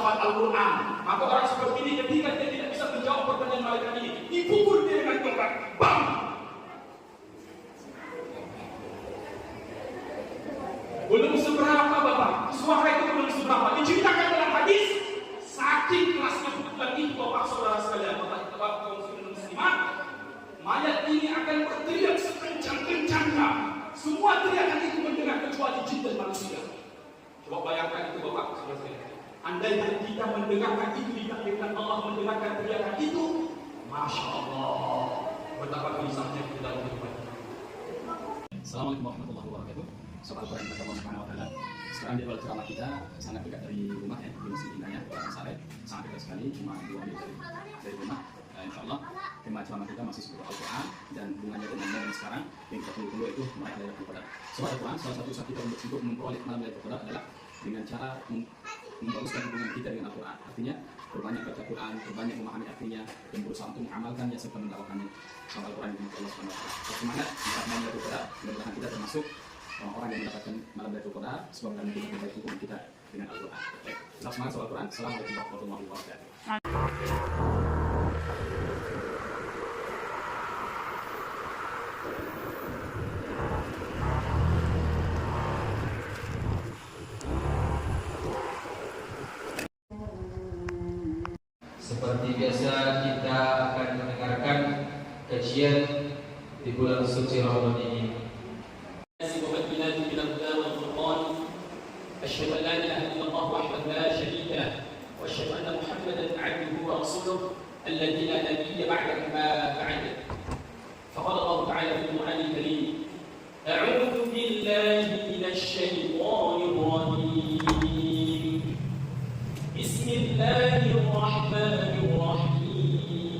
menghafal Al-Quran. Maka orang seperti ini ketika dia tidak bisa menjawab pertanyaan malaikat ini, dipukul dia dengan tongkat, bam! Belum seberapa Bapak, suara itu belum seberapa. Diceritakan dalam hadis, saking kerasnya pukulan itu Bapak saudara sekalian, Bapak kaum muslimat, mayat ini akan berteriak sekencang-kencangnya. Semua teriakan itu mendengar kecuali jin dan manusia. Coba bayangkan itu Bapak saudara sekalian. Andai kita mendengarkan itu, ditakdirkan Allah mendengarkan teriakan itu, Masya Allah, betapa gelisahnya kita dalam kehidupan. Assalamualaikum warahmatullahi wabarakatuh. Sobat Al-Quran kata Allah Subhanahu wa Ta'ala. Sekarang di awal ceramah kita sangat dekat dari rumah ya, di Masjid Inaya, Saret, sangat dekat sekali, cuma 2 menit dari rumah. Insya Allah tema ceramah kita masih seputar Al-Quran dan hubungannya dengan momen sekarang yang kita tunggu itu meraih Lailatul Qadar. Sobat Al-Quran, salah satu usaha kita untuk memperoleh malam Lailatul Qadar adalah dengan cara membaguskan hubungan kita dengan Al-Quran. Artinya berbanyak baca Quran, berbanyak memahami artinya, dan berusaha untuk mengamalkannya serta mendakwakannya. Sama Al-Quran dengan Allah Subhanahu wa Ta'ala. Semangat malam Lailatul Qadar, mudah-mudahan kita termasuk orang-orang yang mendapatkan malam Lailatul Qadar sebab kami kita memperbaiki hubungan kita dengan Al-Quran. Baik, tetap semangat soal Al-Quran. Assalamualaikum warahmatullahi wabarakatuh. Seperti biasa kita akan mendengarkan kajian di bulan suci Ramadan ini. أشهد أن لا إله إلا الله وحده لا شريك له وأشهد أن محمدا عبده ورسوله الذي لا نبي بعده ما بعده. فقال الله تعالى في القرآن الكريم: أعوذ بالله من الشيطان الرجيم. بسم الله الرحمن الرحيم.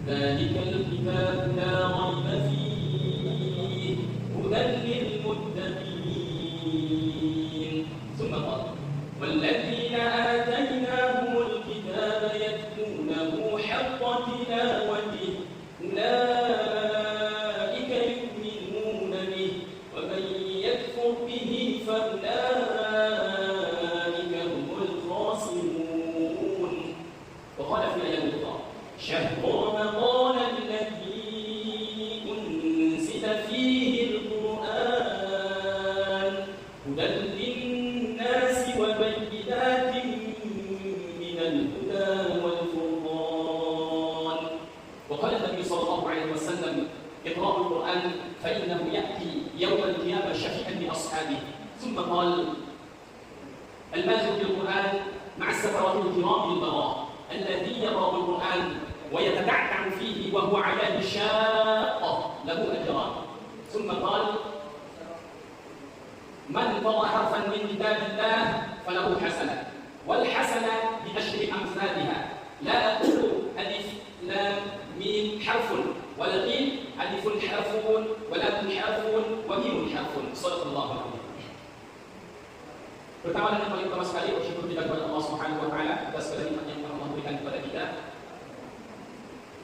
ذلك الكتاب لا ريب فيه هدى للمتقين. ثم قال: والذين آتيناهم الكتاب يتلونه حق تلاوته أولئك يؤمنون به ومن يكفر به فأولئك هم الخاسرون. وقال في آية أخرى: شهر رمضان الذي أنزل فيه القرآن هدى للناس وبينات من الهدى والفرقان. وقال النبي صلى الله عليه وسلم: اقرأوا القرآن فإنه يأتي يوم القيامة شفيعا لأصحابه. ثم قال: الماهر بالقرآن مع السفرة الكرام البراء الذي يقرأ القرآن ويتتعتع فيه وهو على شاقة له أجران. ثم قال: من قرأ حرفا من كتاب الله فله حسنة والحسنة بعشر أمثالها. لا أقول ألف لام ميم حرف ولكن ألف حرف ولام حرف وميم حرف. صدق الله العظيم. Pertama dan yang paling utama sekali bersyukur kita kepada Allah Subhanahu wa Ta'ala atas segala nikmat yang Allah berikan kepada kita.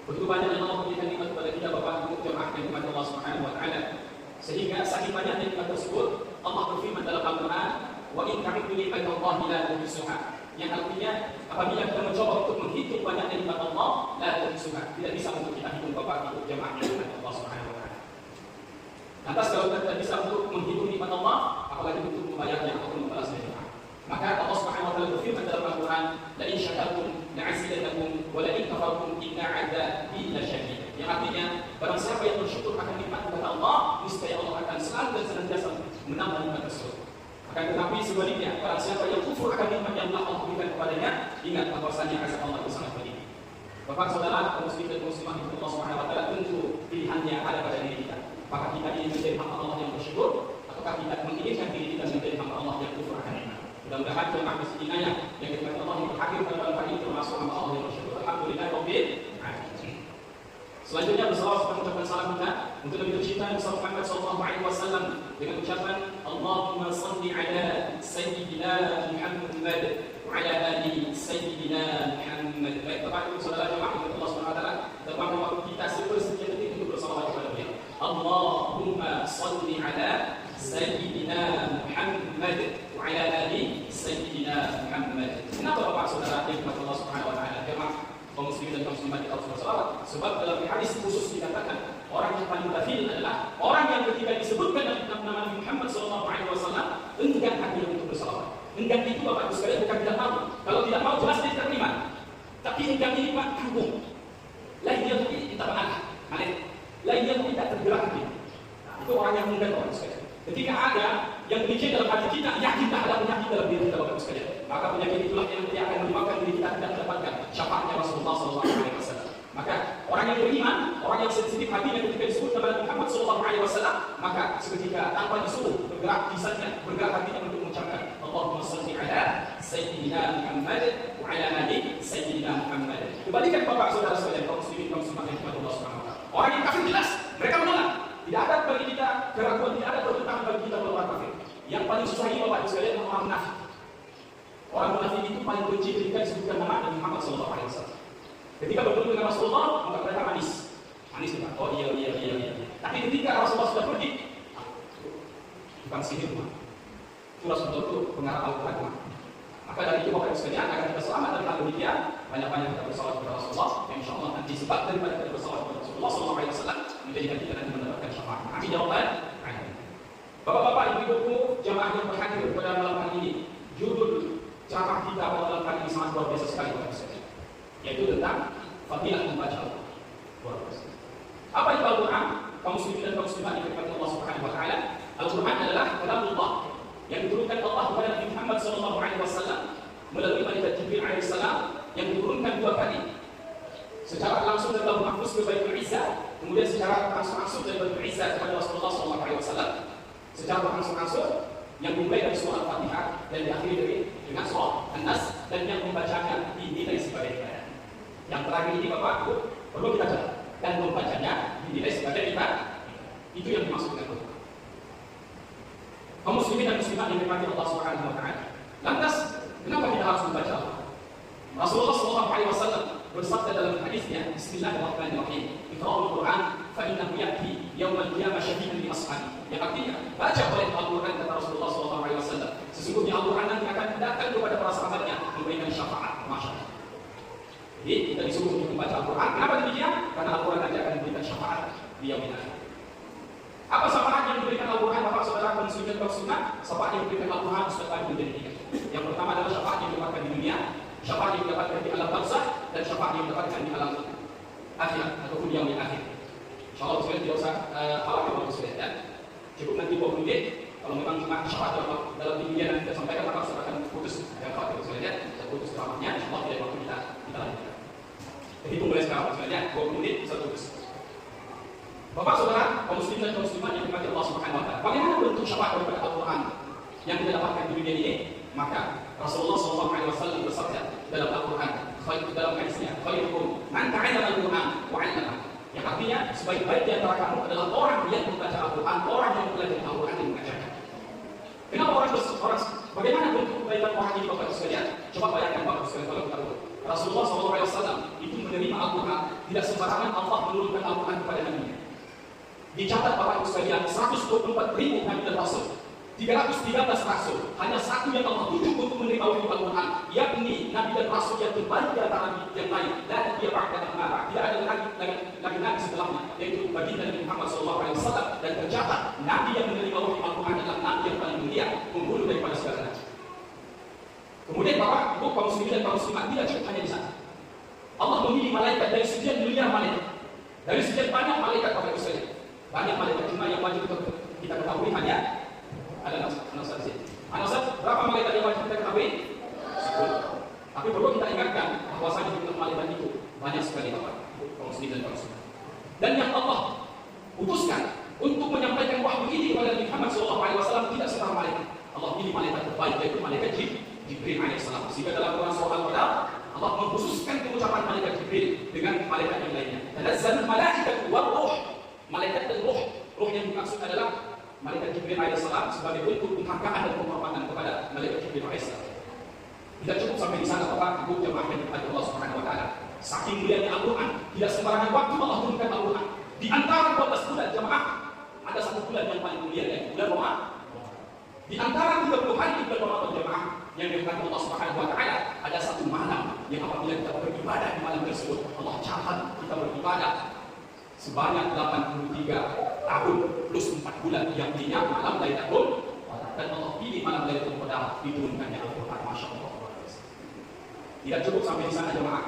Begitu banyak yang Allah berikan nikmat kepada kita Bapak Ibu jemaah yang dimati Allah Subhanahu wa Ta'ala. Sehingga saking banyaknya nikmat tersebut Allah berfirman dalam Al-Quran: wa in ta'uddu ni'matallahi la tuhsuha. Yang artinya apabila kita mencoba untuk menghitung banyaknya nikmat Allah, la tuhsuha, tidak bisa untuk kita hitung Bapak Ibu jemaah yang dimati Allah Subhanahu wa Ta'ala. Lantas kalau kita tidak bisa untuk menghitung nikmat Allah, apalagi untuk membayarnya atau membalasnya. Maka Allah Subhanahu wa Ta'ala berfirman dalam Al-Quran: la in syakartum la'azidannakum wa la in kafartum inna 'adzabi lasyadid. Yang artinya barang siapa yang bersyukur akan nikmat kepada Allah, niscaya Allah akan selalu dan senantiasa menambah nikmat tersebut. Akan tetapi sebaliknya, barang siapa yang kufur akan nikmat yang Allah berikan kepadanya, ingat bahwasanya azab Allah itu sangat pedih. Bapak saudara, kaum muslim dan muslimah yang Allah Subhanahu wa Ta'ala, tentu pilihannya ada pada diri kita. Apakah kita ingin menjadi hamba Allah yang bersyukur, ataukah kita menginginkan diri kita menjadi hamba Allah yang kufur akan nikmat. Mudah-mudahan jemaah Masjid Inaya yang dirahmati Allah yang berhadir pada malam hari ini termasuk hamba Allah yang bersyukur. Alhamdulillah rabbil alamin. Selanjutnya bersalawat serta mengucapkan salam kita untuk Nabi tercinta Nabi Muhammad sallallahu alaihi wasallam dengan ucapan Allahumma shalli ala sayyidina Muhammad wa ala ali sayyidina Muhammad. Baik Bapak Ibu saudara jemaah yang Allah Subhanahu wa Taala, teman waktu kita sekian detik untuk bersalawat kepada beliau. Allahumma shalli ala sayyidina Muhammad wa ala ali sayyidina Muhammad. Kenapa Bapak Saudara yang dirahmati Allah Subhanahu wa taala? Jemaah kaum muslimin dan kaum muslimat kita harus berselawat. Sebab dalam hadis khusus dikatakan orang yang paling bakhil adalah orang yang ketika disebutkan dalam nama Nabi Muhammad SAW enggan hatinya untuk berselawat. Enggan itu Bapak Ibu sekalian bukan tidak mau. Kalau tidak mau jelas dia tidak terima. Tapi enggan ini Pak tanggung. Lain dia mungkin kita mengalah. Lain dia mungkin tidak tergerak hati. Itu orang yang enggan Bapak Ibu sekalian. Ketika ada yang demikian dalam hati kita, yakin tak ada penyakit dalam diri kita Bapak Ibu sekalian. Maka penyakit itulah yang nanti akan menyebabkan diri kita tidak mendapatkan syafaatnya Rasulullah SAW. Maka orang yang beriman, orang yang sensitif hatinya ketika disebut kepada Muhammad SAW, maka seketika tanpa disuruh bergerak lisannya, bergerak hatinya untuk mengucapkan Allahumma shalli ala Sayyidina Muhammad wa ala ali Sayyidina Muhammad. Kembalikan Bapak Saudara sekalian, kaum muslimin kaum muslimat yang Allah Subhanahu wa taala. Orang yang kafir jelas, mereka menolak. Tidak ada bagi kita keraguan, tidak ada pertentangan bagi kita bahwa orang kafir. Yang paling susah ini Bapak Ibu sekalian orang munafik. Orang munafik itu paling benci ketika disebutkan nama Nabi Muhammad SAW. Ketika bertemu dengan Rasulullah, maka mereka manis. Manis juga. Oh iya. Tapi ketika Rasulullah sudah pergi, bukan sihir mah. Itu Rasulullah itu pengarang Al-Quran. Maka dari itu Bapak Ibu sekalian, agar kita selamat dari hal demikian, banyak-banyak kita bersalawat kepada Rasulullah. Yang insya Allah nanti sebab daripada kita bersalawat kepada Rasulullah SAW menjadikan kita nanti mendapatkan syafaat. Amin ya rabbal alamin. Bapak-bapak, ibu-ibuku, jamaah yang berhadir pada malam hari ini, judul ceramah kita pada malam hari ini sangat luar biasa sekali Bapak Ibu sekalian, yaitu tentang fadilah membaca Al-Quran. Luar biasa. Apa itu Al-Quran? Kaum muslimin dan kaum muslimat yang dirahmati Allah Subhanahu wa taala, Al-Quran adalah kalamullah yang diturunkan Allah kepada Nabi Muhammad SAW melalui malaikat Jibril alaihissalam yang diturunkan 2 kali. Secara langsung dari Lauhul Mahfuz ke Baitul Izzah, kemudian secara langsung dari Baitul Izzah kepada Rasulullah SAW. Secara langsung yang dimulai dari surah Al-Fatihah dan diakhiri dengan surah An-Nas, dan yang membacanya dinilai sebagai ibadah. Yang terakhir ini Bapak Ibu perlu kita catat, dan membacanya dinilai sebagai ibadah. Itu yang dimaksud dengan Al-Quran. Kaum muslimin dan muslimat yang dirahmati Allah Subhanahu wa taala. Lantas kenapa kita harus membaca Al-Quran? Rasulullah SAW bersabda dalam hadisnya, Bismillahirrahmanirrahim, Iqra'ul Quran fa innahu ya'ti yaumal qiyamah syafi'an li ashabi. Yang artinya, baca oleh Al-Quran kata Rasulullah SAW. Sesungguhnya Al-Quran nanti akan datang kepada para sahabatnya memberikan syafaat. Masya Allah. Jadi kita disuruh untuk membaca Al-Quran. Kenapa demikian? Karena Al-Quran nanti akan memberikan syafaat di yaumil akhir. Apa syafaat yang diberikan Al-Quran Bapak Saudara kaum muslimin dan muslimat? Syafaat yang diberikan Al-Quran Ustaz tadi menjadi 3. Yang pertama adalah syafaat yang didapatkan di dunia, syafaat yang didapatkan di alam barzakh, dan syafaat yang didapatkan di alam akhirat ataupun yaumil akhir. Insyaallah sekalian tidak usah khawatir Bapak sekalian. Cukup nanti 20 menit. Kalau memang cuma syafaat dalam dunia yang kita sampaikan, maka Ustaz akan putus. Jangan khawatir sekalian, kita putus ceramahnya. Insyaallah tidak waktu kita lanjutkan. Jadi mulai sekarang sekalian 20 menit bisa putus. Bapak Saudara, kaum muslimin dan kaum muslimat yang dirahmati Allah Subhanahu wa taala. Bagaimana bentuk syafaat daripada Al-Quran yang kita dapatkan di dunia ini? Maka Rasulullah SAW bersabda dalam Al-Quran, dalam hadisnya, khairukum man ta'allama Al-Quran wa 'allama. Yang artinya sebaik-baik di antara kamu adalah orang yang membaca Al-Quran, orang yang mempelajari Al-Quran dan mengajarkan. Kenapa bagaimana bentuk kebaikan orang ini Bapak sekalian? Coba bayangkan Bapak sekalian kalau kita lihat. Rasulullah SAW itu menerima Al-Quran, tidak sembarangan Allah menurunkan Al-Quran kepada Nabi. Dicatat Bapak Ibu sekalian 124.000 Nabi dan Rasul, 313 Rasul, hanya satu yang Allah tujuh untuk menerima wahyu Al-Quran, yakni Nabi dan Rasul yang terbaik di antara Nabi yang lain, dan dia ba'da Nabi, tidak ada Nabi setelahnya, yaitu baginda Nabi Muhammad SAW. Dan tercatat Nabi yang menerima wahyu Al-Quran adalah Nabi yang paling mulia, unggul daripada segala nabi. Kemudian Bapak Ibu kaum muslimin dan kaum muslimat, tidak cukup hanya di sana. Allah memilih malaikat dari sekian miliar malaikat, dari sekian banyak malaikat Bapak Ibu sekalian. Banyak malaikat, cuma yang wajib kita ketahui hanya ada Ustaz di sini. Ustaz, berapa malaikat yang wajib kita ketahui? 10. Tapi perlu kita ingatkan bahwasanya jumlah malaikat itu banyak sekali Bapak, kaum muslimin dan kaum muslimat. Dan yang Allah putuskan untuk menyampaikan wahyu ini kepada Nabi Muhammad SAW tidak sembarang malaikat. Allah pilih malaikat terbaik, yaitu malaikat Jibril alaihissalam. Sehingga dalam Quran surah Al-Qadar Allah mengkhususkan pengucapan malaikat Jibril dengan malaikat yang lainnya. Tanazzalul malaikatu war ruh. Malaikat dan ruh yang dimaksud adalah malaikat Jibril alaihissalam sebagai bentuk penghargaan dan penghormatan kepada malaikat Jibril alaihissalam. Tidak cukup sampai di sana Bapak Ibu jemaah yang dirahmati Allah Subhanahu wa taala. Saking mulianya Al-Quran, tidak sembarangan waktu Allah turunkan Al-Quran. Di antara 12 bulan jemaah, ada satu bulan yang paling mulia, yaitu bulan Ramadan. Di antara 30 hari di bulan Ramadan jemaah yang dirahmati Allah Subhanahu wa taala, ada beribadah sebanyak 83 tahun plus 4 bulan yang artinya malam Lailatul Qadar, dan Allah pilih malam Lailatul Qadar diturunkannya Al-Quran. Masya Allah. Tidak cukup sampai di sana jemaah.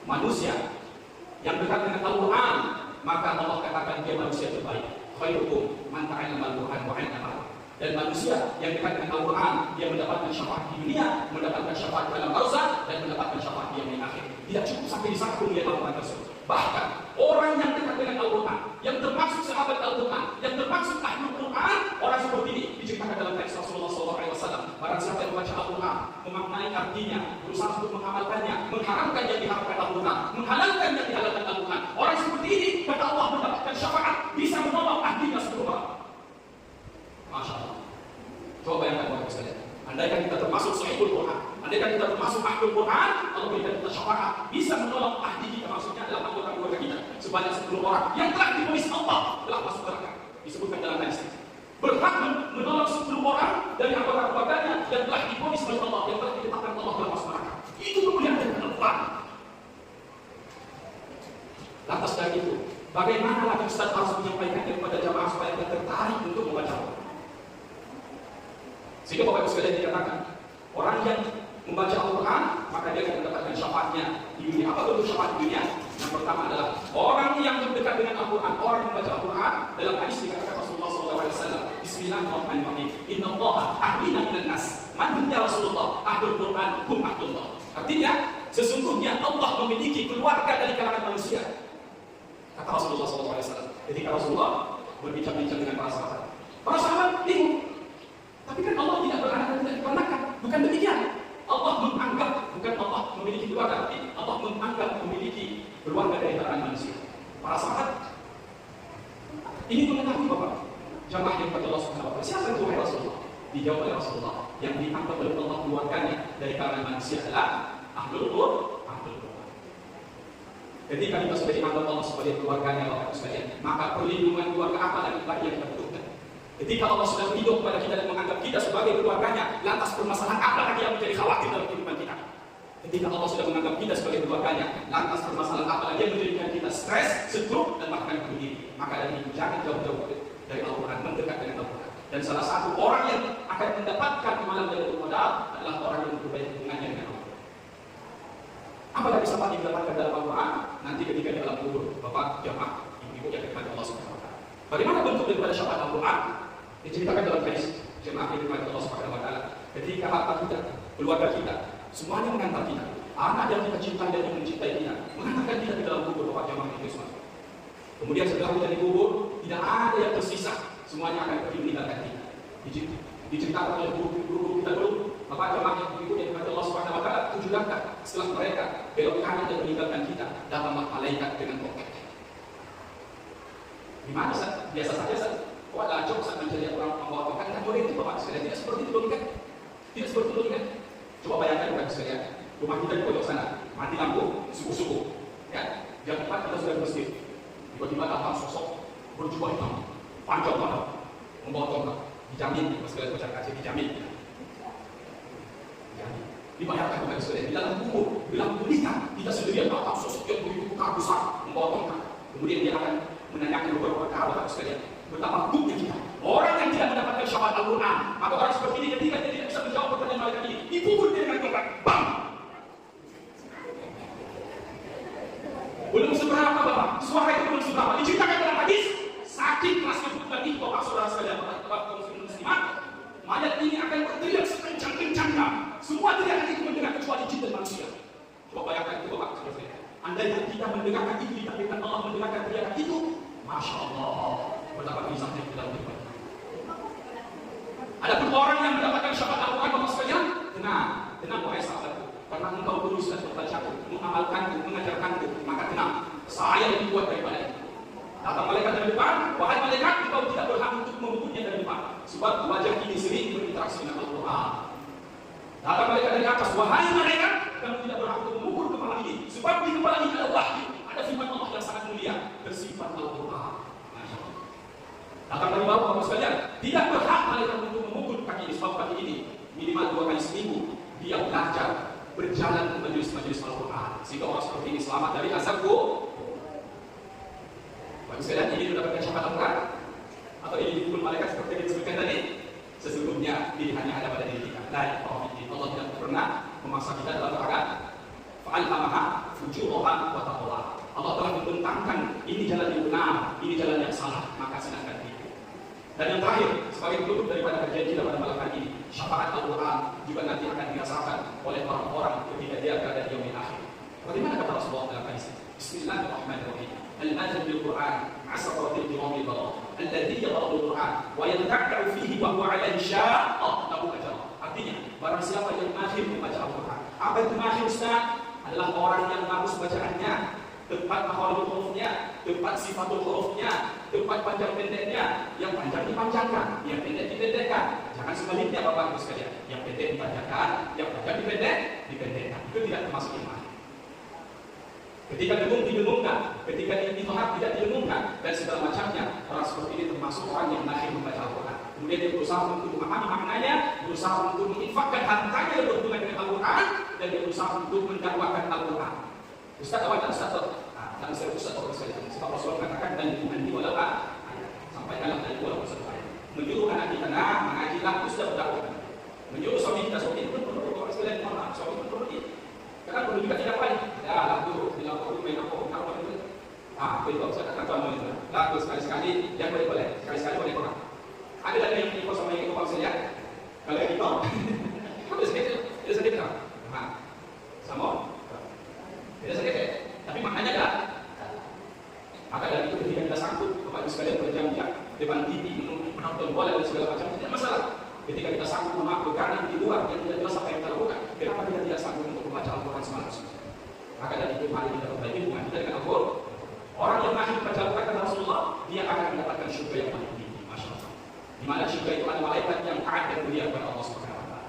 Manusia yang dekat dengan Al-Quran, maka Allah katakan dia manusia terbaik. Khairukum man ta'allama al-Quran wa 'allamahu. Dan manusia yang dekat dengan Al-Quran, dia mendapatkan syafaat di dunia, mendapatkan syafaat dalam barzakh, dan mendapatkan syafaat di yaumil akhir. Tidak cukup sampai di sana melihat Al-Quran tersebut. Bahkan orang yang dekat dengan Al-Quran, yang termasuk sahabat Al-Quran, yang termasuk ahli Al-Quran, orang seperti ini diceritakan dalam hadis Rasulullah SAW. Barang siapa yang membaca Al-Quran, memaknai artinya, berusaha untuk mengamalkannya, mengharamkan yang diharamkan Al-Quran, menghalalkan yang dihalalkan Al-Quran, orang seperti ini kata Allah mendapatkan syafaat, bisa menolong ahlinya 10 orang. Masya Allah. Coba bayangkan Bapak sekalian. Andaikan kita termasuk sahibul Quran, andaikan kita termasuk ahlul Quran, Allah berikan kita syafaat, bisa menolong ahli kita, maksudnya adalah anggota keluarga kita sebanyak 10 orang yang telah divonis Allah telah masuk neraka. Disebutkan dalam hadis berhak menolong 10 orang dari anggota keluarganya yang telah divonis oleh Allah, yang telah ditetapkan Allah telah masuk neraka. Itu kemuliaan dari Al-Quran. Lantas dari itu, bagaimana lagi Ustaz harus menyampaikan kepada jamaah supaya kita tertarik untuk membaca Al-Quran? Sehingga Bapak Ibu sekalian dikatakan, orang yang membaca Al-Quran, maka dia akan mendapatkan syafaatnya di dunia. Apa bentuk syafaat di dunia? Yang pertama adalah orang yang dekat dengan Al-Quran, orang yang membaca Al-Quran, dalam hadis dikatakan Rasulullah SAW, Bismillahirrahmanirrahim, Inna allaha ahlina minan nas, man ya Rasulullah, ahlul Quran, hum ahlullah. Artinya, sesungguhnya Allah memiliki keluarga dari kalangan manusia. Kata Rasulullah SAW. Ketika Rasulullah berbincang-bincang dengan para sahabat bingung. Tapi kan Allah tidak beranak dan tidak diperanakan. Bukan demikian. Allah menganggap, bukan Allah memiliki keluarga, tapi Allah menganggap memiliki keluarga dari kalangan manusia. Para sahabat ini mengetahui Bapak, jamaah yang kepada Allah Subhanahu wa taala. Siapa itu Rasulullah? Dijawab oleh Rasulullah, yang dianggap oleh Allah keluarganya dari kalangan manusia adalah ahlul Quran. Ketika kita sudah dianggap Allah sebagai keluarganya, Bapak sekalian, maka perlindungan keluarga apa lagi yang kita butuhkan? Ketika Allah sudah berhidup kepada kita dan menganggap kita sebagai keluarganya, lantas permasalahan apa lagi yang menjadi khawatir dalam kehidupan kita? Ketika Allah sudah menganggap kita sebagai keluarganya, lantas permasalahan apa lagi yang menjadikan kita stres, stroke, dan bahkan bunuh diri? Maka dari itu jangan jauh-jauh dari Al-Quran, mendekat dengan Al-Quran. Dan salah satu orang yang akan mendapatkan malam Lailatul Qadar adalah orang yang berbaik hubungannya dengan Allah. Apalagi syafaat yang didapatkan dalam Al-Quran nanti ketika di alam kubur, Bapak, jamaah, ibu-ibu yang kepada Allah Subhanahu wa taala. Bagaimana bentuk daripada syafaat Al-Quran? Diceritakan dalam hadis jemaah yang dimuliakan Allah Subhanahu wa taala. Ketika harta kita, keluarga kita, semuanya mengantar kita, anak yang kita cintai dan yang mencintai kita, mengantarkan kita ke dalam kubur, Bapak jemaah yang Kristus. Kemudian setelah kita dikubur, tidak ada yang tersisa, semuanya akan pergi meninggalkan kita. Diceritakan oleh guru-guru kita dulu, Bapak jemaah yang dimuliakan Allah Subhanahu wa taala, 7 langkah setelah mereka belok kanan dan meninggalkan kita, datanglah malaikat dengan tongkat. Gimana Ustaz? Biasa saja Ustaz. Kok ada acok saat mencari orang membawa tongkat? Kan boleh itu Bapak sekalian. Tidak seperti itu logika. Tidak seperti itu logika. Coba bayangkan Bapak sekalian. Rumah kita di pojok sana, mati lampu, suku-suku. Ya, jam 4 kita sudah bersih. Tiba-tiba datang sosok berjubah hitam, panjang banget, membawa tongkat. Dijamin, Bapak sekalian baca kaji dijamin. Dibayarkan Bapak sekalian. Di dalam kubur, dalam gulita, kita sendirian datang sosok yang begitu besar, membawa tongkat. Kemudian dia akan menanyakan beberapa perkara Bapak sekalian. Betapa buruknya kita. Orang yang tidak mendapatkan syafaat Al-Quran, maka orang seperti ini ketika dia tidak bisa menjawab pertanyaan malaikat ini, dipukul dia dengan tongkat. Bang! Belum seberapa Bapak, suara itu belum seberapa. Diceritakan dalam hadis, saking kerasnya pukulan itu Bapak saudara sekalian, Bapak muslim muslimat, mayat ini akan berteriak sekencang-kencangnya. Semua teriakan itu mendengar kecuali jin dan manusia. Coba bayangkan itu Bapak sekalian. Andai kita mendengarkan itu, ditakdirkan Allah mendengarkan teriakan itu, Masya Allah, betapa kisahnya di dalam kehidupan. Adapun orang yang mendapatkan syafaat Al-Quran Bapak sekalian, tenang wahai sahabatku, karena engkau terus dan membacaku, mengamalkanku, mengajarkanku, maka tenang, saya lebih kuat daripada itu. Datang malaikat dari depan, wahai malaikat, engkau tidak berhak untuk memukulnya dari depan, sebab wajah ini sering berinteraksi dengan Al-Quran. Datang malaikat dari atas, wahai malaikat, kamu tidak berhak untuk memukul kepala ini, sebab di kepala ini ada wahyu, ada firman Allah yang sangat mulia, bersifat Al-Quran. Datang dari bawah Bapak sekalian, tidak berhak malaikat untuk memukul kaki ini, sebab kaki ini minimal 2 kali seminggu dia belajar berjalan ke majelis-majelis Al-Quran, sehingga orang seperti ini selamat dari azab kubur. Bapak sekalian, ini mendapatkan syafaat Al-Quran atau ini dipukul malaikat seperti yang disebutkan tadi? Sesungguhnya pilihannya ada pada diri kita. Allah tidak pernah memaksa kita dalam keadaan fa'alhamaha fujuraha wa taqwa. Allah telah membentangkan ini jalan yang benar, ini jalan yang salah, maka silakan pilih. Dan yang terakhir, sebagai penutup daripada kajian kita pada malam hari ini, syafaat Al-Quran juga nanti akan dirasakan oleh orang-orang ketika dia berada di yaumil akhir. Bagaimana kata Rasulullah dalam hadis? Bismillahirrahmanirrahim. Al-adab bil Quran, asratul kiramil barah. Alladhi yaqra'ul Quran wa yata'akka'u fihi wa huwa 'ala syaqqa lahu ajr. Artinya, barang siapa yang mahir membaca Al-Quran. Apa itu mahir, Ustaz? Adalah orang yang bagus bacaannya, tepat makhrajul hurufnya, tepat sifatul hurufnya, tepat panjang pendeknya. Yang panjang dipanjangkan, yang pendek dipendekkan. Jangan sebaliknya Bapak Ibu sekalian. Yang pendek dipanjangkan, yang panjang dipendekkan. Itu tidak termasuk iman. Ketika dengung didengungkan, ketika ditolak tidak didengungkan, dan segala macamnya. Orang seperti ini termasuk orang yang mahir membaca Al-Quran. Kemudian dia berusaha untuk memahami maknanya, berusaha untuk menginfakkan hartanya yang berhubungan dengan Al-Quran, dan dia berusaha untuk mendakwakan Al-Quran. Ustaz awal dan Ustaz dan Ustaz sekalian. Sebab Rasulullah katakan dan dimanti walau sampaikanlah dari walau satu ayat. Menyuruh anak kita mengajilah Ustaz berdakwah. Menyuruh suami kita perlu orang sekalian mohon suami pun perlu. Karena perlu juga tidak baik. Lah dulu bila kau main apa itu. Betul saya katakan contoh itu. Lalu sekali-sekali yang boleh, sekali-sekali boleh kurang. Ada lagi yang ikut sama yang ikut bangsa ya. Kalau yang ikut, itu sedikit kan? Sama. Tidak sedikit. Tapi maknanya adalah maka dari itu ketika kita sanggup Bapak Ibu sekalian berjam-jam depan TV menonton bola dan segala macam tidak masalah. Ketika kita sanggup melakukan di luar yang tidak jelas apa yang kita lakukan, kenapa kita tidak sanggup untuk membaca Al-Quran semalam? Maka dari itu mari kita perbaiki hubungan kita dengan Al-Quran. Orang yang mahir membaca Al-Quran kata Rasulullah, dia akan mendapatkan syurga yang paling tinggi, masya Allah. Di mana syurga itu ada malaikat yang taat dan mulia kepada Allah Subhanahu Wa Taala.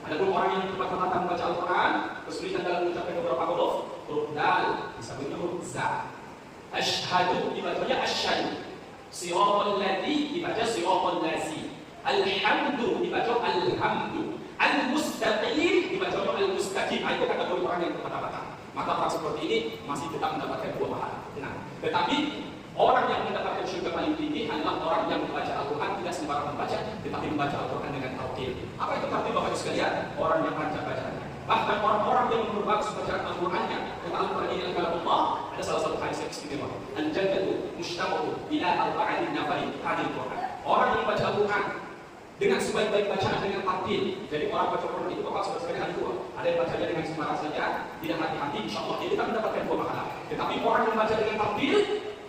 Adapun orang yang tepat-tepat membaca Al-Quran, kesulitan dalam mengucapkan beberapa huruf dal, disebutnya huruf za. Asyhadu dibacanya asyhadu. Siratal ladzi dibaca siratal lazi. Alhamdu dibaca alhamdu. Al-mustaqim dibaca al-mustaqim. Itu kategori orang yang tepat-tepat. Maka orang seperti ini masih tetap mendapatkan dua pahala. Nah, tetapi orang yang mendapatkan syurga paling tinggi adalah orang yang membaca Al-Quran tidak sembarang membaca, tetapi membaca Al-Quran dengan tartil. Apa itu tartil Bapak Ibu sekalian? Orang yang panjang bacaannya. Bahkan orang-orang yang memperbagus bacaan Al-Qurannya, kata Al-Quran ini adalah Allah. Ada salah satu hadis yang istimewa. Al-jannatu mushtaqatu ila arba'atin nafarin hadil Quran. Orang yang membaca Al-Quran dengan sebaik-baik bacaan dengan tartil. Jadi orang baca Al-Quran itu Bapak Saudara sekalian ada dua. Ada yang bacanya dengan sembarang saja, tidak hati-hati, insyaallah dia tidak mendapatkan dua pahala. Tetapi orang yang baca dengan tartil,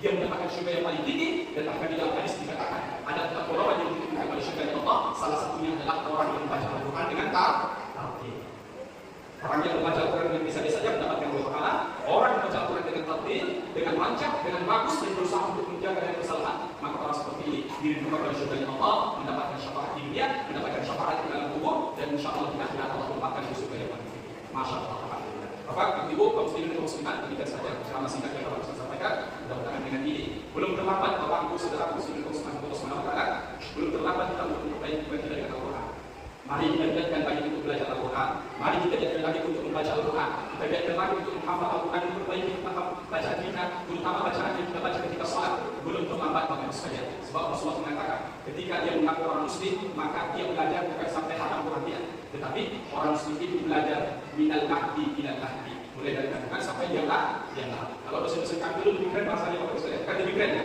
dia mendapatkan syurga yang paling tinggi. Dan bahkan di dalam hadis dikatakan ada empat golongan yang diberikan oleh syurga Allah. Salah satunya adalah orang yang membaca Al-Quran dengan tartil. Orang yang membaca Al-Quran dengan biasa-biasa saja mendapatkan dua pahala. Orang yang membaca Al-Quran dengan tartil, dengan lancar, dengan bagus dan berusaha untuk menjaga dari kesalahan, maka orang seperti ini diridhoi oleh syurga Allah, mendapatkan syafaat di dunia, mendapatkan syafaat di dalam kubur, dan insyaallah di akhirat Allah tempatkan di surga yang paling tinggi. Masya Allah. Bapak, Ibu, kaum muslimin dan muslimat, demikian saja ceramah singkat yang Bapak bisa sampaikan. Mudah-mudahan dengan ini belum terlambat Bapak Ibu saudara muslimin dan muslimat Allah Subhanahu wa taala, belum terlambat kita untuk memperbaiki kita dengan Al-Quran. Mari kita giatkan lagi untuk belajar Al-Quran. Mari kita giatkan lagi untuk membaca Al-Quran. Kita giatkan lagi untuk menghafal Al-Quran, memperbaiki bacaan kita, terutama bacaan yang kita baca ketika sholat. Belum terlambat Bapak Ibu sekalian. Sebab Rasulullah mengatakan, ketika dia mengaku orang muslim, maka dia belajar bukan sampai hatam Quran dia, tetapi orang muslim itu belajar minal mahdi ilal lahdi, mulai dari kandungan sampai dia lah. Kalau dosen-dosen kami dulu lebih keren bahasanya Bapak Ibu sekalian. Kan lebih keren ya?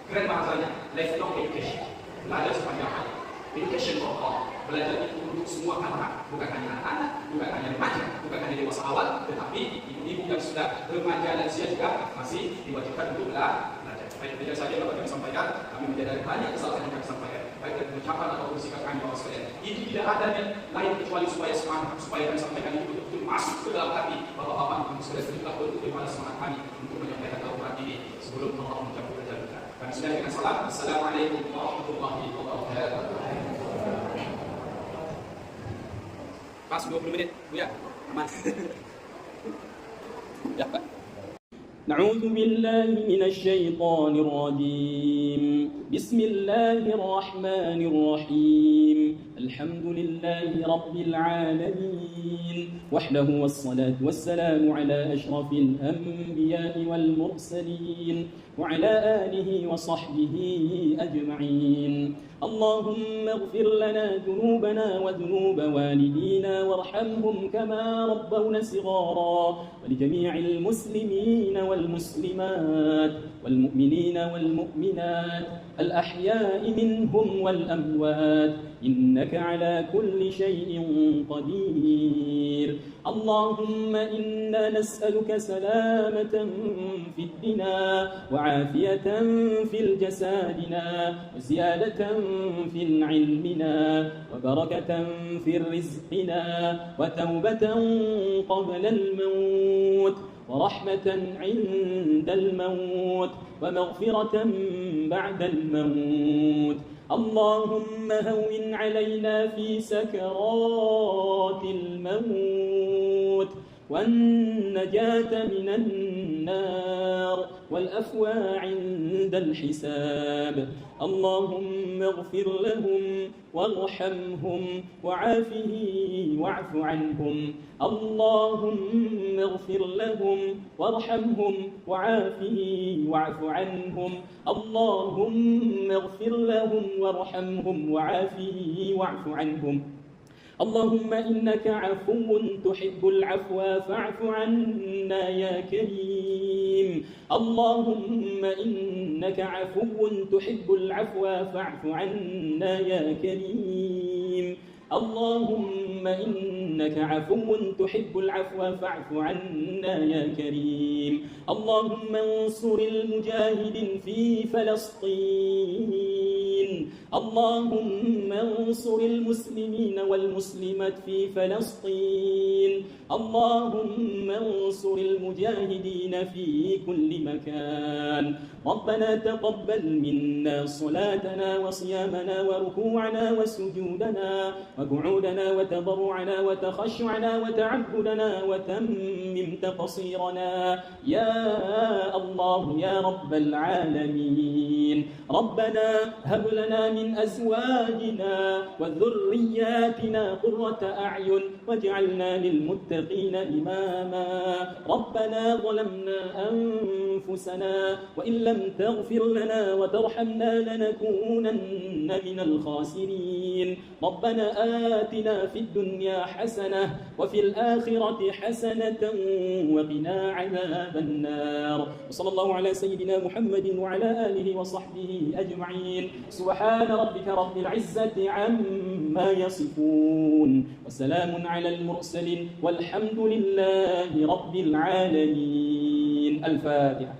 Keren bahasanya lifelong education. Belajar sepanjang hari. Education for all. Belajar itu untuk semua anak, bukan hanya anak-anak, bukan hanya remaja, bukan hanya dewasa awal, tetapi ibu-ibu yang sudah remaja dan usia juga masih diwajibkan untuk belajar. Baik, tidak saja Bapak kami sampaikan, kami menyadari banyak kesalahan yang kami sampaikan, baik dari ucapan atau sikap kami Bapak sekalian. Itu tidak ada yang lain kecuali supaya semangat, supaya kami sampaikan itu betul-betul masuk ke dalam hati Bapak-bapak Bapak sekalian. Itulah betul-betul pada semangat kami untuk menyampaikan Al-Quran ini sebelum Allah mencapai ajal kita. Kami sudah dengan salam. Assalamualaikum warahmatullahi wabarakatuh. Pas 20 menit, Bu ya, aman. Ya Pak. نعوذ بالله من الشيطان الرجيم بسم الله الرحمن الرحيم الحمد لله رب العالمين وحده، والصلاة والسلام على أشرف الأنبياء والمرسلين وعلى آله وصحبه أجمعين. اللهم اغفر لنا ذنوبنا وذنوب والدينا وارحمهم كما ربونا صغارا، ولجميع المسلمين والمسلمات والمؤمنين والمؤمنات الأحياء منهم والأموات، إنك على كل شيء قدير. اللهم إنا نسألك سلامة في الدنا، وعافية في الجسادنا، وزيادة في علمنا، وبركة في رزقنا، وتوبة قبل الموت، ورحمة عند الموت، ومغفرة بعد الموت. اللهم هون علينا في سكرات الموت، والنجاة من النار، والأفوى عند الحساب. اللهم اغفر لهم وارحمهم وعافه واعف عنهم. اللهم اغفر لهم وارحمهم وعافه واعف عنهم. اللهم اغفر لهم وارحمهم وعافه واعف عنهم. اللهم إنك عفو تحب العفو فاعف عنا يا كريم. اللهم إنك عفو تحب العفو فاعف عنا يا كريم. اللهم إنك عفو تحب العفو فاعف عنا يا كريم. اللهم انصر المجاهدين في فلسطين. اللهم انصر المسلمين والمسلمات في فلسطين. اللهم انصر المجاهدين في كل مكان. ربنا تقبل منا صلاتنا وصيامنا وركوعنا وسجودنا وقعودنا وتضرعنا وتخشعنا وتعبدنا وتمم تقصيرنا يا الله يا رب العالمين. ربنا هب لنا من أزواجنا وذرياتنا قرة أعين واجعلنا للمتقين إماما. ربنا ظلمنا أنفسنا وإن لم تغفر لنا وترحمنا لنكونن من الخاسرين. ربنا آتنا في الدنيا حسنة وفي الآخرة حسنة وقنا عذاب النار. وصلى الله على سيدنا محمد وعلى آله وصحبه أجمعين. سبحان ربك رب العزة عما يصفون، وسلام على المرسلين، والحمد لله رب العالمين. الفاتحة.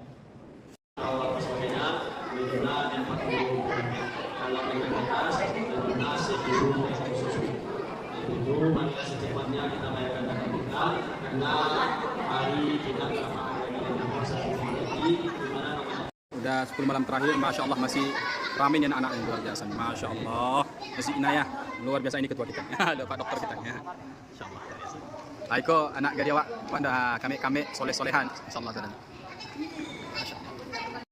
Marilah secepatnya kita bayarkan zakat kita, karena hari kita Udah 10 malam terakhir, Masya Allah masih ramai nih anak-anak yang luar biasa. Masya Allah, masih inayah luar biasa ini ketua kita. Ada Pak Dokter kita. Masya Allah. Aiko anak gadiawak pada kami soleh-solehan. Insya Allah.